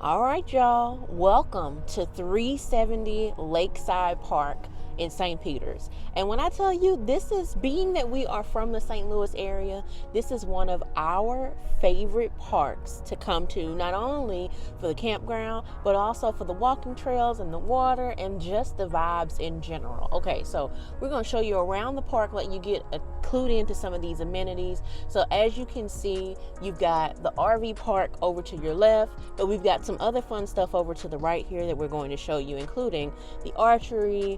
All right, y'all. Welcome to 370 Lakeside Park in St. Peter's. And when I tell you, this is, being that we are from the St. Louis area, this is one of our favorite parks to come to, not only for the campground, but also for the walking trails and the water and just the vibes in general. Okay, so we're going to show you around the park, let you get clued into some of these amenities. So as you can see, you've got the RV park over to your left, but we've got some other fun stuff over to the right here that we're going to show you, including the archery,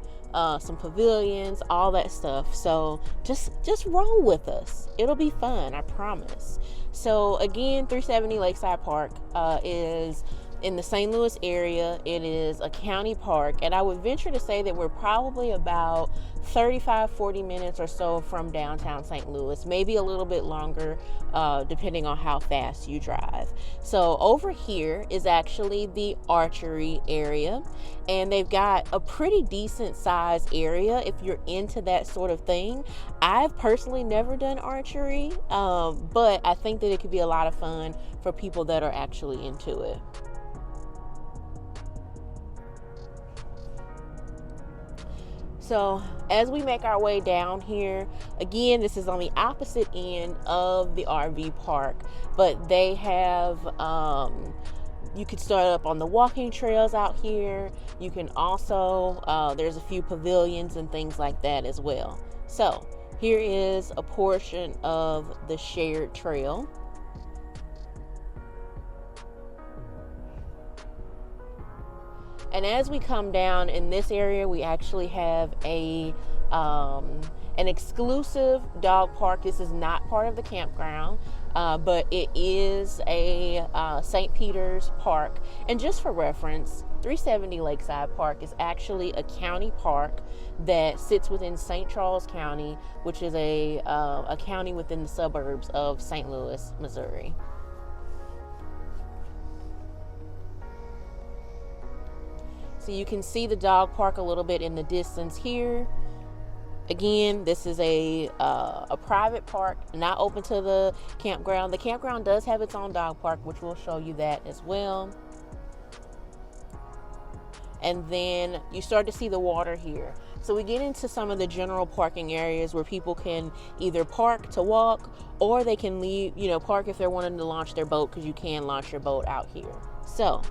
some pavilions, all that stuff. So just roll with us. It'll be fun, I promise. So again, 370 Lakeside Park is in the St. Louis area. It is a county park, and I would venture to say that we're probably about 35-40 minutes or so from downtown St. Louis, maybe a little bit longer depending on how fast you drive. So over here is actually the archery area, and they've got a pretty decent size area if you're into that sort of thing. I've personally never done archery, but I think that it could be a lot of fun for people that are actually into it. So as we make our way down here, again, this is on the opposite end of the RV park, but they have, you could start up on the walking trails out here. You can also, there's a few pavilions and things like that as well. So here is a portion of the shared trail. And as we come down in this area, we actually have an exclusive dog park. This is not part of the campground, but it is a St. Peter's park. And just for reference, 370 Lakeside Park is actually a county park that sits within St. Charles County, which is a county within the suburbs of St. Louis, Missouri. So you can see the dog park a little bit in the distance here. Again, this is a private park, not open to the campground. The campground does have its own dog park, which we'll show you that as well. And then you start to see the water here. So we get into some of the general parking areas where people can either park to walk, or they can leave, park if they're wanting to launch their boat, because you can launch your boat out here. So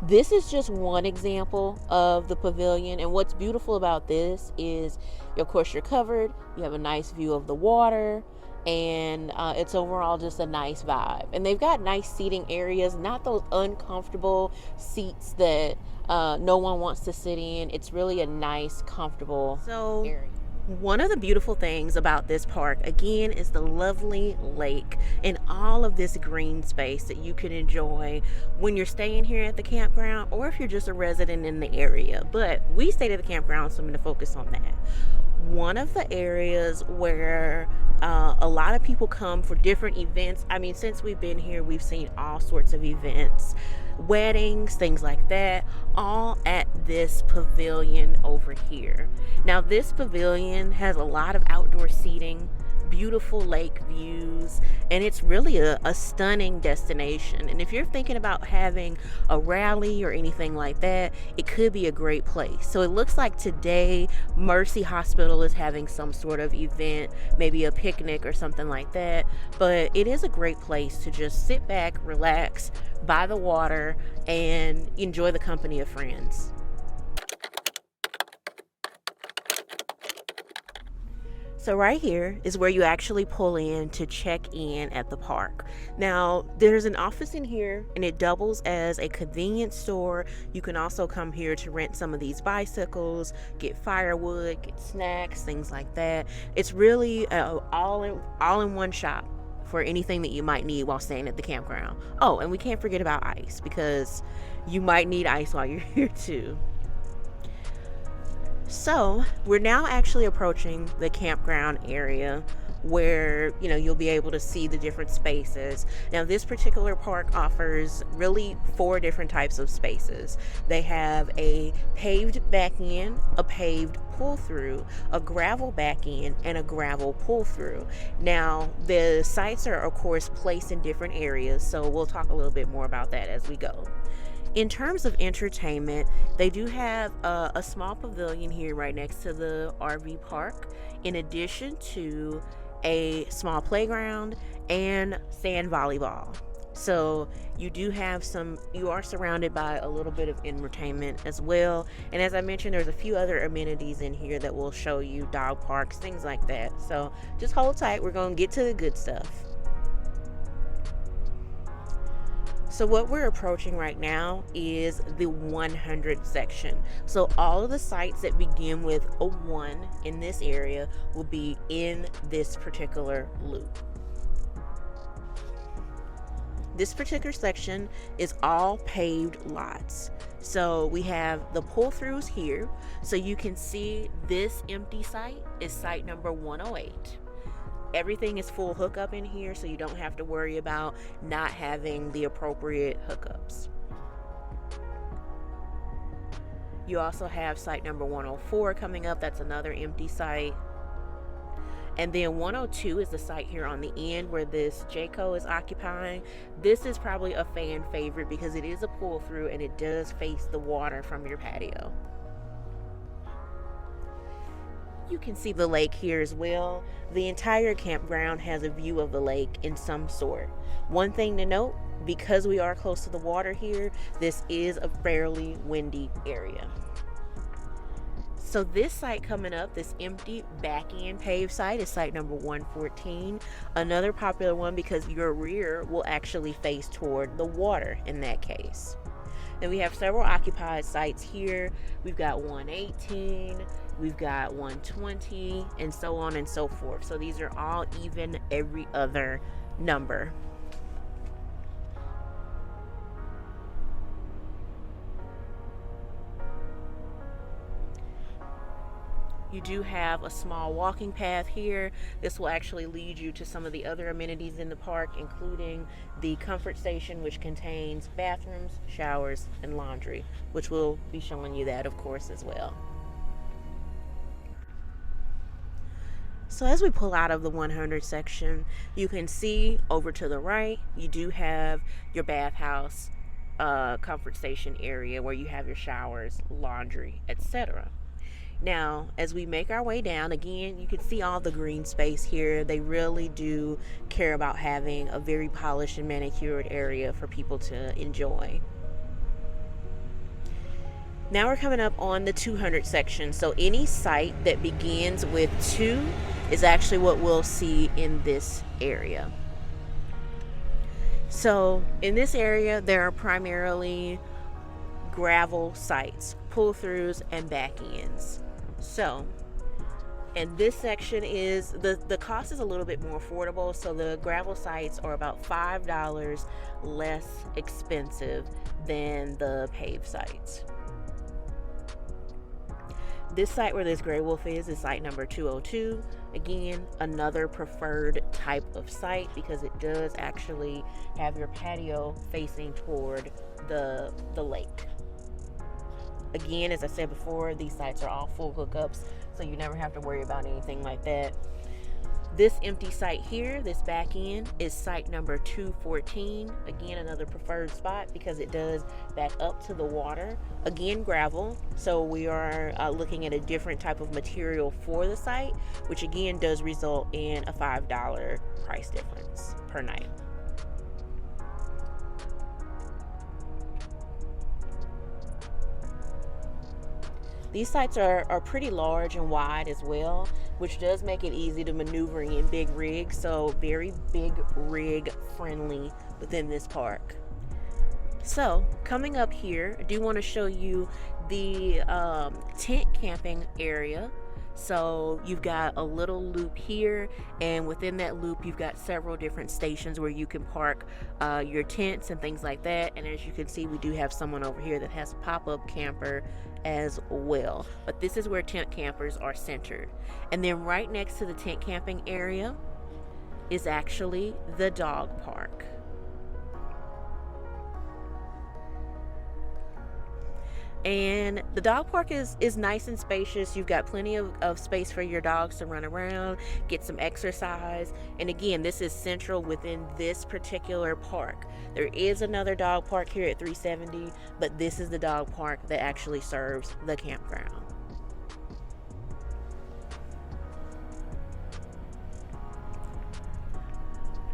this is just one example of the pavilion, and what's beautiful about this is, of course, you're covered, you have a nice view of the water, and it's overall just a nice vibe. And they've got nice seating areas, not those uncomfortable seats that no one wants to sit in. It's really a nice, comfortable area. One of the beautiful things about this park, again, is the lovely lake and all of this green space that you can enjoy when you're staying here at the campground, or if you're just a resident in the area. But we stayed at the campground, so I'm going to focus on that. One of the areas where a lot of people come for different events. I mean, since we've been here, we've seen all sorts of events, weddings, things like that, all at this pavilion over here. Now, this pavilion has a lot of outdoor seating, beautiful lake views, and it's really a stunning destination. And if you're thinking about having a rally or anything like that, it could be a great place. So it looks like today Mercy Hospital is having some sort of event, maybe a picnic or something like that, but it is a great place to just sit back, relax by the water, and enjoy the company of friends. So right here is where you actually pull in to check in at the park. Now, there's an office in here, and it doubles as a convenience store. You can also come here to rent some of these bicycles, get firewood, get snacks, things like that. It's really all in one shop for anything that you might need while staying at the campground. Oh, and we can't forget about ice, because you might need ice while you're here too. So we're now actually approaching the campground area where, you'll be able to see the different spaces. Now, this particular park offers really 4 different types of spaces. They have a paved back end, a paved pull through, a gravel back end, and a gravel pull through. Now, the sites are, of course, placed in different areas, so we'll talk a little bit more about that as we go. In terms of entertainment, they do have a small pavilion here right next to the RV park, in addition to a small playground and sand volleyball. So you are surrounded by a little bit of entertainment as well. And as I mentioned, there's a few other amenities in here that will show you, dog parks, things like that. So just hold tight. We're going to get to the good stuff. So what we're approaching right now is the 100 section. So all of the sites that begin with a 1 in this area will be in this particular loop. This particular section is all paved lots. So we have the pull-throughs here. So you can see this empty site is site number 108. Everything is full hookup in here, so you don't have to worry about not having the appropriate hookups. You also have site number 104 coming up. That's another empty site. And then 102 is the site here on the end where this Jayco is occupying. This is probably a fan favorite because it is a pull through and it does face the water from your patio. You can see the lake here as well. The entire campground has a view of the lake in some sort. One thing to note, because we are close to the water here, this is a fairly windy area. So this site coming up, this empty back end paved site, is site number 114. Another popular one because your rear will actually face toward the water in that case. Then we have several occupied sites here. We've got 118, we've got 120, and so on and so forth. So these are all even every other number. You do have a small walking path here. This will actually lead you to some of the other amenities in the park, including the comfort station, which contains bathrooms, showers, and laundry, which we'll be showing you that, of course, as well. So as we pull out of the 100 section, you can see over to the right, you do have your bathhouse, comfort station area where you have your showers, laundry, etc. Now, as we make our way down, again, you can see all the green space here. They really do care about having a very polished and manicured area for people to enjoy. Now we're coming up on the 200 section. So any site that begins with 2 is actually what we'll see in this area. So in this area, there are primarily gravel sites, pull-throughs, and back ends. So, and this section is, the cost is a little bit more affordable. So the gravel sites are about $5 less expensive than the paved sites. This site where this gray wolf is site number 202. Again, another preferred type of site because it does actually have your patio facing toward the lake. Again, as I said before, these sites are all full hookups, so you never have to worry about anything like that. This empty site here, this back end, is site number 214. Again, another preferred spot because it does back up to the water. Again, gravel, so we are looking at a different type of material for the site, which again does result in a $5 price difference per night. These sites are pretty large and wide as well, which does make it easy to maneuver in big rigs, so very big rig friendly within this park. So coming up here, I do want to show you the tent camping area. So you've got a little loop here, and within that loop you've got several different stations where you can park your tents and things like that. And as you can see, we do have someone over here that has a pop-up camper as well, but this is where tent campers are centered. And then right next to the tent camping area is actually the dog park. And the dog park is nice and spacious. You've got plenty of space for your dogs to run around, get some exercise. And again, this is central within this particular park. There is another dog park here at 370, but this is the dog park that actually serves the campground.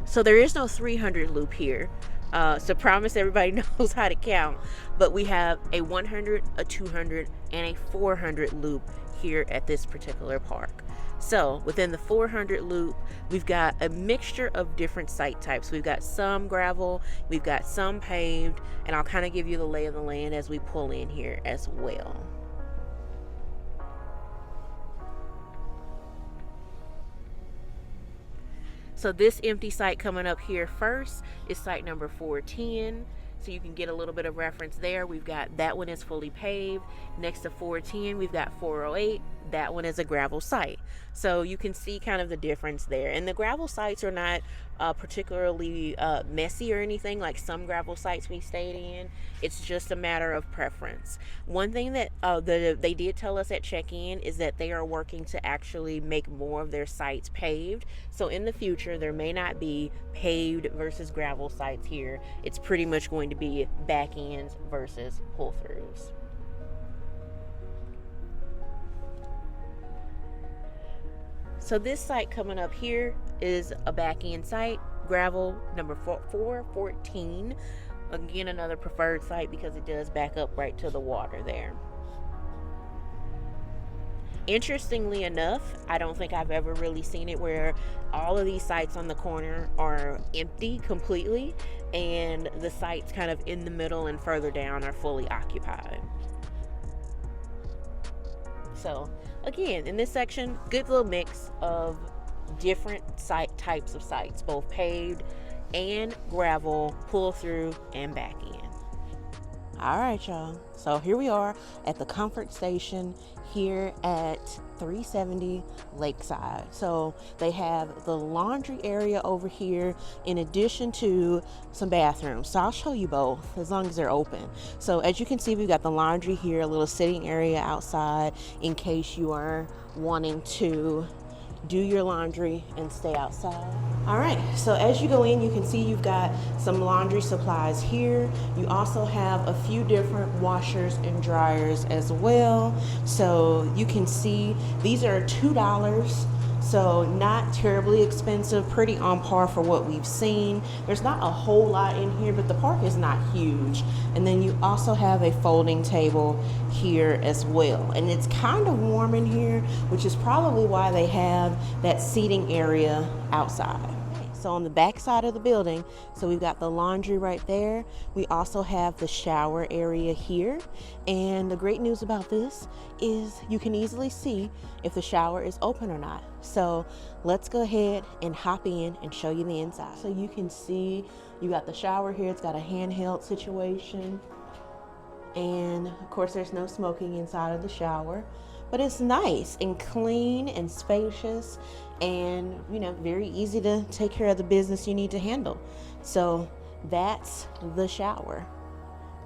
So there is no 300 loop here. So promise everybody knows how to count, but we have a 100, a 200, and a 400 loop here at this particular park. So within the 400 loop, we've got a mixture of different site types. We've got some gravel, we've got some paved, and I'll kind of give you the lay of the land as we pull in here as well. So this empty site coming up here first is site number 410. So you can get a little bit of reference there. We've got that one is fully paved. Next to 410, we've got 408. That one is a gravel site. So you can see kind of the difference there. And the gravel sites are not particularly messy or anything like some gravel sites we stayed in. It's just a matter of preference. One thing that they did tell us at check-in is that they are working to actually make more of their sites paved. So in the future, there may not be paved versus gravel sites here. It's pretty much going to be back ends versus pull-throughs. So this site coming up here is a back end site, gravel number 414. Again, another preferred site because it does back up right to the water there. Interestingly enough, I don't think I've ever really seen it where all of these sites on the corner are empty completely and the sites kind of in the middle and further down are fully occupied. So again, in this section, good little mix of different site types of sites, both paved and gravel, pull through and back in. All right, y'all. So here we are at the comfort station here at 370 Lakeside. So they have the laundry area over here in addition to some bathrooms. So I'll show you both as long as they're open. So as you can see, we've got the laundry here, a little sitting area outside in case you are wanting to do your laundry and stay outside. All right, so as you go in, you can see you've got some laundry supplies here. You also have a few different washers and dryers as well. So you can see these are $2. So not terribly expensive, pretty on par for what we've seen. There's not a whole lot in here, but the park is not huge. And then you also have a folding table here as well. And it's kind of warm in here, which is probably why they have that seating area outside. So on the back side of the building, so we've got the laundry right there. We also have the shower area here. And the great news about this is you can easily see if the shower is open or not. So let's go ahead and hop in and show you the inside. So you can see you got the shower here. It's got a handheld situation. And of course there's no smoking inside of the shower, but it's nice and clean and spacious and, you know, very easy to take care of the business you need to handle. So that's the shower.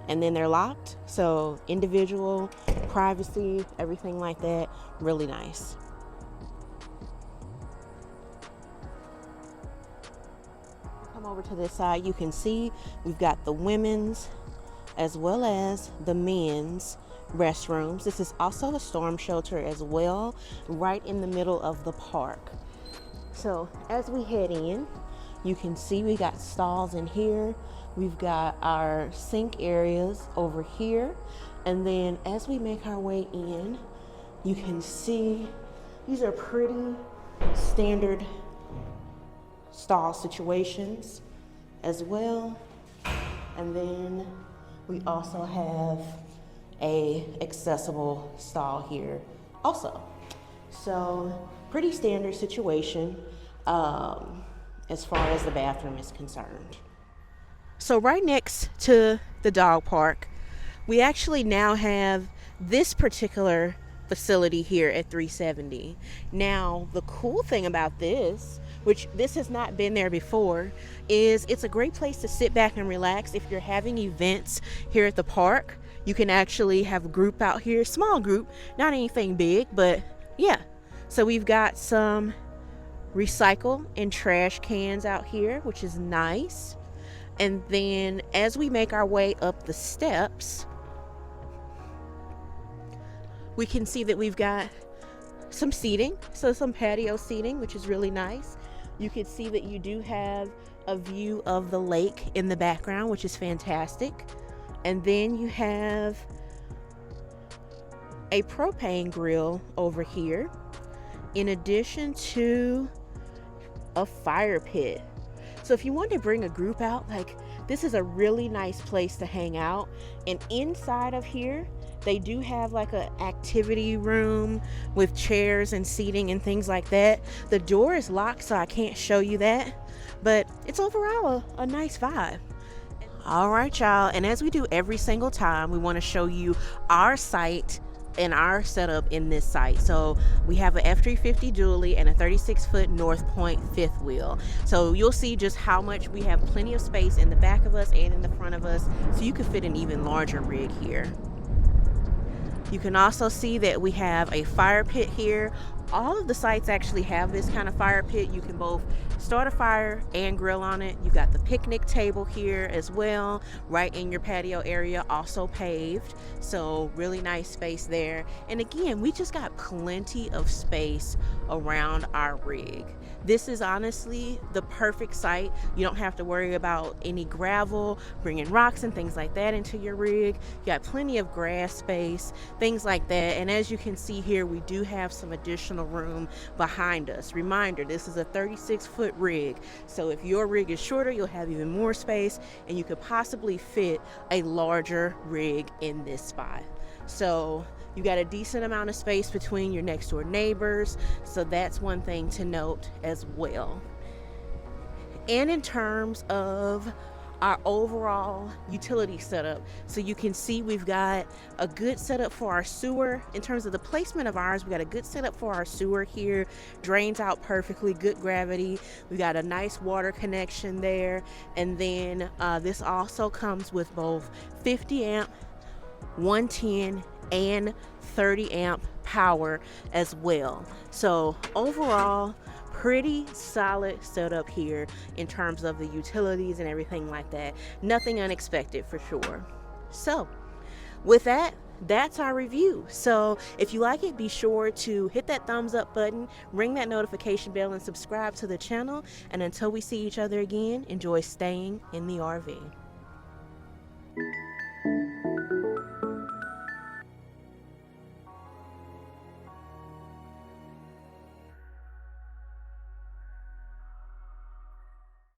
And then they're locked, so individual privacy, everything like that, really nice. Come over to this side, you can see we've got the women's as well as the men's restrooms. This is also a storm shelter as well, right in the middle of the park. So as we head in, you can see we got stalls in here. We've got our sink areas over here. And then as we make our way in, you can see these are pretty standard stall situations as well. And then we also have a accessible stall here also. So pretty standard situation as far as the bathroom is concerned. So right next to the dog park, we actually now have this particular facility here at 370. Now, the cool thing about this, which this has not been there before, is it's a great place to sit back and relax. If you're having events here at the park, you can actually have a group out here, small group, not anything big, but yeah. So we've got some recycle and trash cans out here, which is nice. And then as we make our way up the steps, we can see that we've got some seating, so some patio seating, which is really nice. You can see that you do have a view of the lake in the background, which is fantastic. And then you have a propane grill over here, in addition to a fire pit. So if you want to bring a group out, like, this is a really nice place to hang out. And inside of here, they do have like an activity room with chairs and seating and things like that. The door is locked, so I can't show you that, but it's overall a nice vibe. All right, y'all, and as we do every single time, we want to show you our site and our setup in this site. So we have a F350 dually and a 36-foot North Point fifth wheel. So you'll see just how much we have plenty of space in the back of us and in the front of us, so you could fit an even larger rig here. You can also see that we have a fire pit here. All of the sites actually have this kind of fire pit. You can both start a fire and grill on it. You got the picnic table here as well, right in your patio area, also paved. So really nice space there. And again, we just got plenty of space around our rig. This is honestly the perfect site. You don't have to worry about any gravel, bringing rocks and things like that into your rig. You got plenty of grass space, things like that. And as you can see here, we do have some additional room behind us. Reminder, this is a 36-foot rig. So if your rig is shorter, you'll have even more space, and you could possibly fit a larger rig in this spot. So you got a decent amount of space between your next door neighbors, so that's one thing to note as well. And in terms of our overall utility setup, so you can see we've got a good setup for our sewer. In terms of the placement of ours, we got a good setup for our sewer here. Drains out perfectly, good gravity. We got a nice water connection there. And then this also comes with both 50 amp, 110 and 30 amp power as well. So overall, pretty solid setup here in terms of the utilities and everything like that. Nothing unexpected for sure. So with that, that's our review. So if you like it, be sure to hit that thumbs up button, ring that notification bell, and subscribe to the channel. And until we see each other again, enjoy staying in the RV.